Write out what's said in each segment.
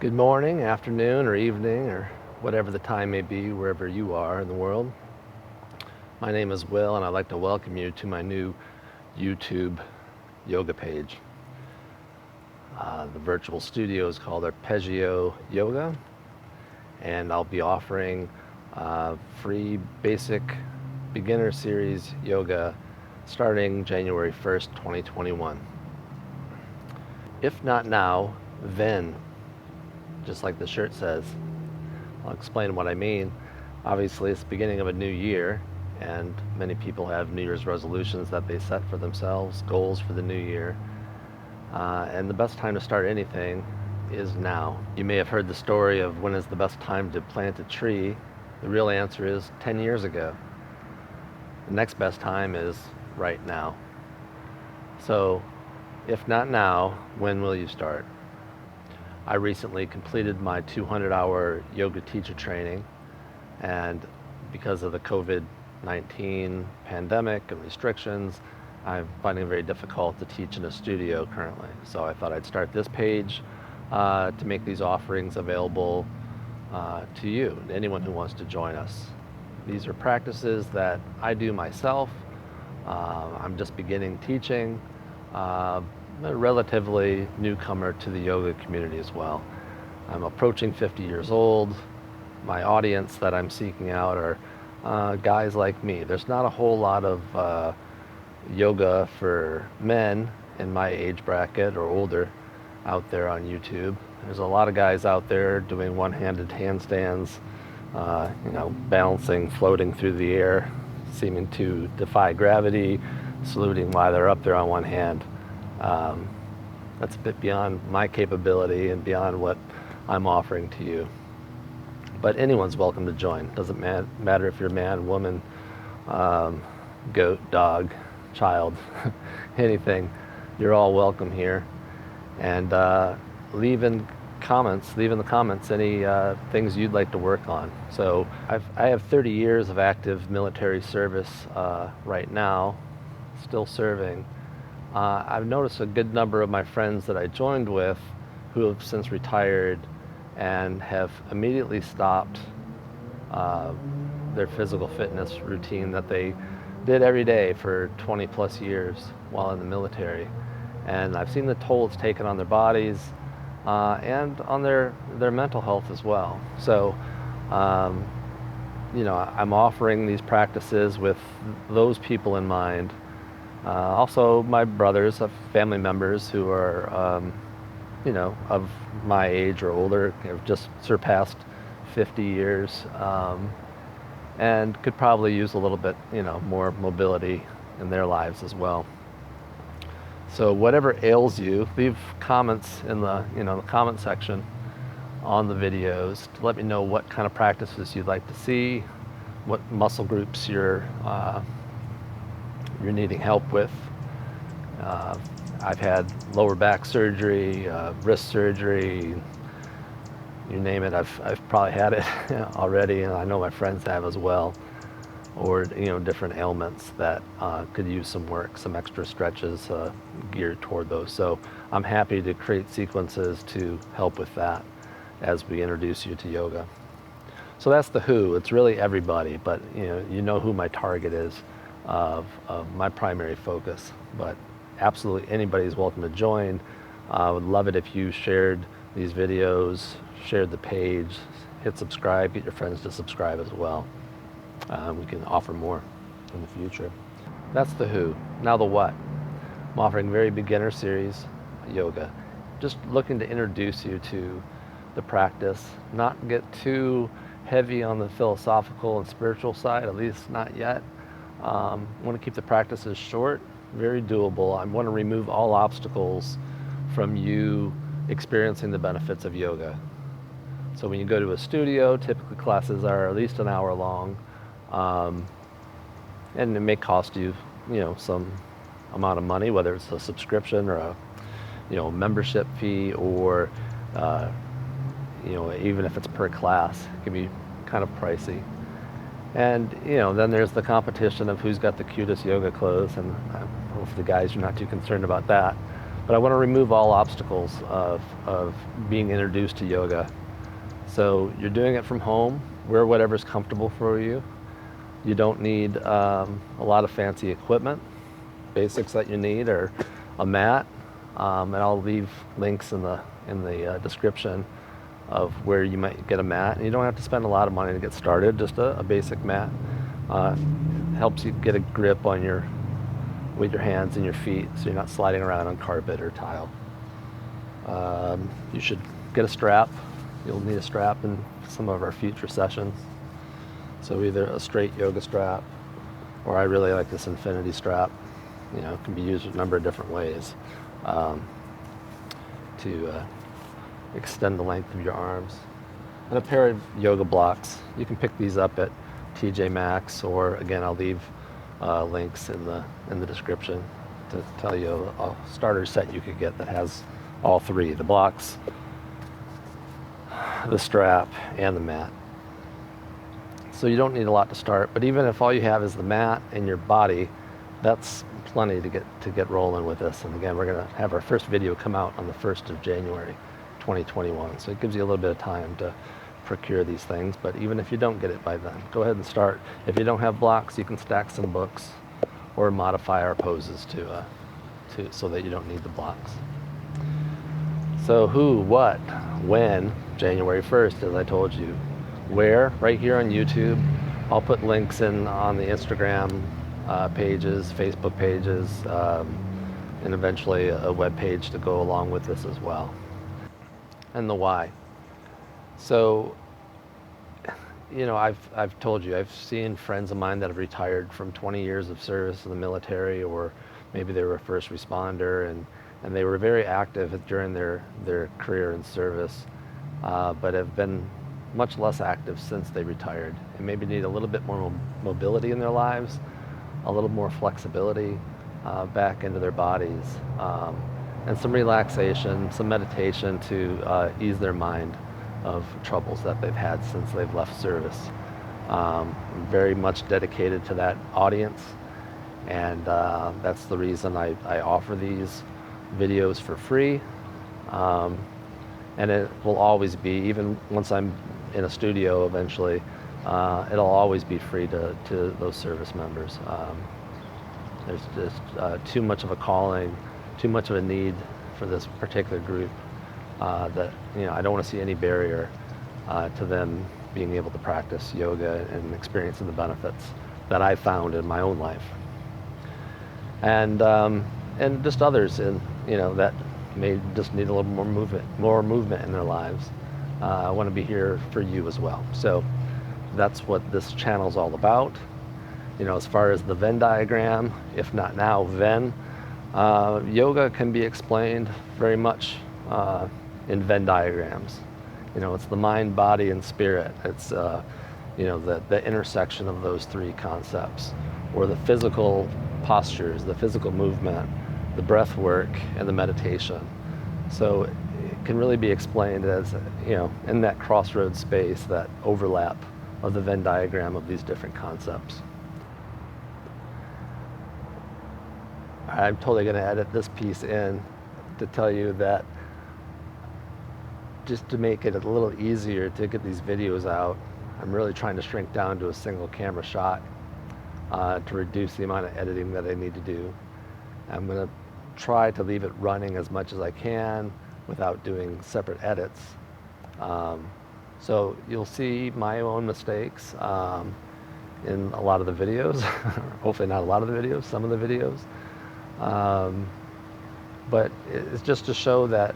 Good morning, afternoon, or evening, or whatever the time may be, wherever you are in the world. My name is Will, and I'd like to welcome you to my new YouTube yoga page. The virtual studio is called Arpeggio Yoga, and I'll be offering free basic beginner series yoga starting January 1st, 2021. If not now, then, just like the shirt says. I'll explain what I mean. Obviously, it's the beginning of a new year, and many people have New Year's resolutions that they set for themselves, goals for the new year. And the best time to start anything is now. You may have heard the story of when is the best time to plant a tree. The real answer is 10 years ago. The next best time is right now. So, if not now, when will you start? I recently completed my 200-hour yoga teacher training, and because of the COVID-19 pandemic and restrictions, I'm finding it very difficult to teach in a studio currently. So I thought I'd start this page to make these offerings available to you, anyone who wants to join us. These are practices that I do myself. I'm just beginning teaching. A relatively newcomer to the yoga community as well. I'm approaching 50 years old. My audience that I'm seeking out are guys like me. There's not a whole lot of yoga for men in my age bracket or older out there on YouTube. There's a lot of guys out there doing one-handed handstands, balancing, floating through the air, seeming to defy gravity, saluting while they're up there on one hand. That's a bit beyond my capability and beyond what I'm offering to you. But anyone's welcome to join. Doesn't matter if you're man, woman, goat, dog, child, anything. You're all welcome here. And leave in the comments any things you'd like to work on. So I have 30 years of active military service right now, still serving. I've noticed a good number of my friends that I joined with who have since retired and have immediately stopped their physical fitness routine that they did every day for 20 plus years while in the military. And I've seen the toll it's taken on their bodies and on their mental health as well. So, I'm offering these practices with those people in mind. Also, my brothers, family members who are, of my age or older, have just surpassed 50 years, and could probably use a little bit, more mobility in their lives as well. So whatever ails you, leave comments in the, the comment section on the videos to let me know what kind of practices you'd like to see, what muscle groups you're needing help with. I've had lower back surgery, wrist surgery, you name it. I've probably had it already, and I know my friends have as well. Or different ailments that could use some work, some extra stretches geared toward those. So I'm happy to create sequences to help with that as we introduce you to yoga. So that's the who. It's really everybody, but you know who my target is of my primary focus. But absolutely anybody's welcome to join. I would love it if you shared these videos, shared the page, hit subscribe, get your friends to subscribe as well. We can offer more in the future. That's the who. Now the what. I'm offering very beginner series yoga. Just looking to introduce you to the practice, not get too heavy on the philosophical and spiritual side, at least not yet. I want to keep the practices short, very doable. I want to remove all obstacles from you experiencing the benefits of yoga. So when you go to a studio, typically classes are at least an hour long. And it may cost you, some amount of money, whether it's a subscription or a, membership fee, or, even if it's per class, it can be kind of pricey. And, then there's the competition of who's got the cutest yoga clothes, and hopefully the guys are not too concerned about that. But I want to remove all obstacles of being introduced to yoga. So you're doing it from home, wear whatever's comfortable for you. You don't need a lot of fancy equipment. Basics that you need are a mat, and I'll leave links in the description of where you might get a mat. And you don't have to spend a lot of money to get started, just a basic mat. Helps you get a grip on with your hands and your feet so you're not sliding around on carpet or tile. You should get a strap. You'll need a strap in some of our future sessions. So either a straight yoga strap, or I really like this infinity strap. You know, it can be used a number of different ways to extend the length of your arms. And a pair of yoga blocks. You can pick these up at TJ Maxx, or again, I'll leave links in the description to tell you a starter set you could get that has all three: the blocks, the strap, and the mat. So you don't need a lot to start, but even if all you have is the mat and your body, that's plenty to get rolling with this. And again, we're going to have our first video come out on the 1st of January 2021. So it gives you a little bit of time to procure these things, but even if you don't get it by then, go ahead and start. If you don't have blocks, you can stack some books or modify our poses so that you don't need the blocks. So who, what, when, January 1st, as I told you. Where? Right here on YouTube. I'll put links in on the Instagram pages, Facebook pages, and eventually a web page to go along with this as well. And the why. So, you know, I've told you, I've seen friends of mine that have retired from 20 years of service in the military, or maybe they were a first responder, and they were very active during their career in service, but have been much less active since they retired, and maybe need a little bit more mobility in their lives, a little more flexibility back into their bodies, and some relaxation, some meditation to ease their mind of troubles that they've had since they've left service. I'm very much dedicated to that audience, and that's the reason I offer these videos for free, and it will always be, even once I'm in a studio eventually, it'll always be free to those service members. There's just too much of a calling, too much of a need for this particular group that, you know, I don't want to see any barrier to them being able to practice yoga and experiencing the benefits that I found in my own life. And just others, you know, that may just need a little more movement in their lives. I want to be here for you as well. So that's what this channel is all about. You know, as far as the Venn diagram, if not now, then yoga can be explained very much in Venn diagrams. You know, it's the mind, body, and spirit. It's you know, the intersection of those three concepts, or the physical postures, the physical movement, the breath work, and the meditation. So it can really be explained as, you know, in that crossroads space, that overlap of the Venn diagram of these different concepts. I'm totally going to edit this piece in to tell you that, just to make it a little easier to get these videos out, I'm really trying to shrink down to a single camera shot to reduce the amount of editing that I need to do. I'm going to try to leave it running as much as I can without doing separate edits. So you'll see my own mistakes in a lot of the videos, hopefully not a lot of the videos, some of the videos. But it's just to show that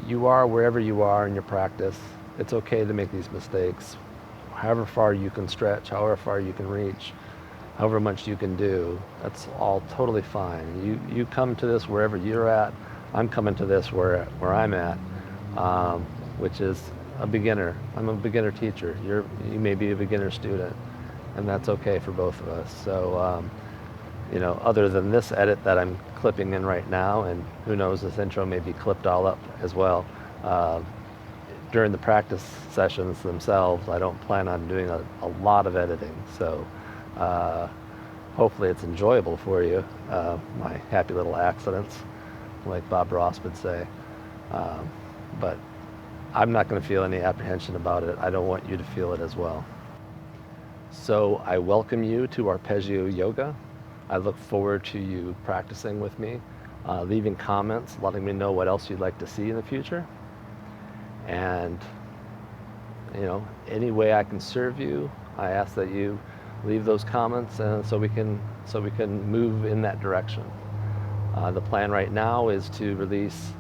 you are wherever you are in your practice. It's okay to make these mistakes. However far you can stretch, however far you can reach, however much you can do, that's all totally fine. You come to this wherever you're at. I'm coming to this where I'm at, which is a beginner. I'm a beginner teacher. You may be a beginner student, and that's okay for both of us. So, you know, other than this edit that I'm clipping in right now, and who knows, this intro may be clipped all up as well. During the practice sessions themselves, I don't plan on doing a lot of editing. So hopefully it's enjoyable for you, my happy little accidents. like Bob Ross would say. But I'm not going to feel any apprehension about it. I don't want you to feel it as well. So I welcome you to Arpeggio Yoga. I look forward to you practicing with me, leaving comments, letting me know what else you'd like to see in the future. And any way I can serve you, I ask that you leave those comments, and so we can move in that direction. The plan right now is to release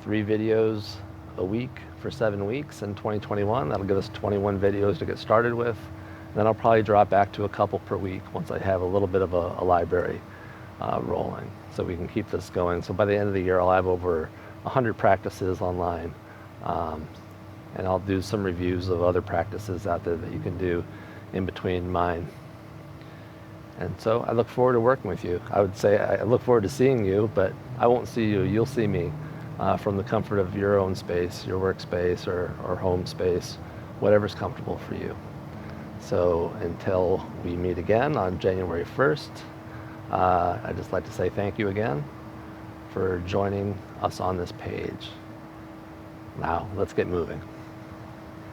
3 videos a week for 7 weeks in 2021. That'll give us 21 videos to get started with. Then I'll probably drop back to a couple per week once I have a little bit of a library rolling, so we can keep this going. So by the end of the year, I'll have over 100 practices online. And I'll do some reviews of other practices out there that you can do in between mine. And so I look forward to working with you. I would say I look forward to seeing you, but I won't see you. You'll see me from the comfort of your own space, your workspace or home space, whatever's comfortable for you. So until we meet again on January 1st, I'd just like to say thank you again for joining us on this page. Now, let's get moving.